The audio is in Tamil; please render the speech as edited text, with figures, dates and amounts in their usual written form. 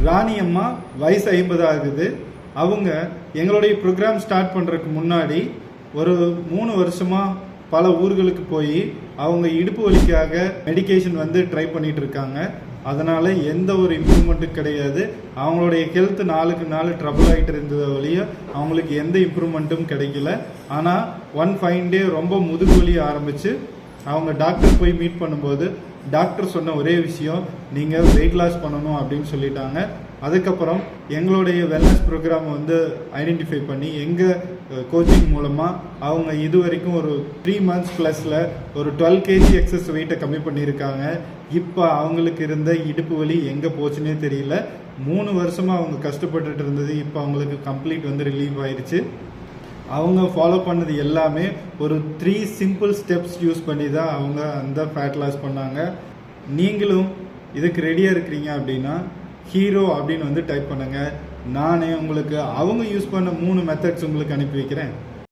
ராணி அம்மா வயசு 50 ஆகுது. அவங்க எங்களுடைய ப்ரோக்ராம் ஸ்டார்ட் பண்ணுறதுக்கு முன்னாடி ஒரு 3 வருஷமாக பல ஊர்களுக்கு போய் அவங்க இடுப்பு வலிக்காக மெடிக்கேஷன் ட்ரை பண்ணிட்டு இருக்காங்க. அதனால் எந்த ஒரு இம்ப்ரூவ்மெண்ட்டும் கிடையாது. அவங்களுடைய ஹெல்த் நாளுக்கு நாள் ட்ரபிள் ஆகிட்டு இருந்தது வழிய அவங்களுக்கு எந்த இம்ப்ரூவ்மெண்ட்டும் கிடைக்கல. ஆனால் ஒன் ஃபைன் டே ரொம்ப முதுகு வலி ஆரம்பித்து அவங்க டாக்டர் போய் மீட் பண்ணும்போது டாக்டர் சொன்ன ஒரே விஷயம், நீங்கள் வெயிட் லாஸ் பண்ணணும் அப்படின்னு சொல்லிட்டாங்க. அதுக்கப்புறம் எங்களுடைய வெல்னஸ் ப்ரோக்ராம் ஐடென்டிஃபை பண்ணி எங்கள் கோச்சிங் மூலமாக அவங்க இது வரைக்கும் ஒரு 3 months ப்ளஸில் ஒரு 12 kg எக்ஸஸ் வெயிட்டை கம்மி பண்ணியிருக்காங்க. இப்போ அவங்களுக்கு இருந்த இடுப்பு வலி எங்கே போச்சுன்னே தெரியல. 3 வருஷமாக அவங்க கஷ்டப்பட்டுட்டு இருந்தது இப்போ அவங்களுக்கு கம்ப்ளீட் ரிலீவ் ஆயிடுச்சு. அவங்க ஃபாலோ பண்ணது எல்லாமே ஒரு 3 சிம்பிள் ஸ்டெப்ஸ் யூஸ் பண்ணி தான் அவங்க அந்த ஃபேட் லாஸ் பண்ணாங்க. நீங்களும் இதுக்கு ரெடியாக இருக்கிறீங்க அப்படின்னா ஹீரோ அப்படின்னு டைப் பண்ணுங்கள். நானே உங்களுக்கு அவங்க யூஸ் பண்ண 3 மெத்தட்ஸ் உங்களுக்கு அனுப்பி வைக்கிறேன்.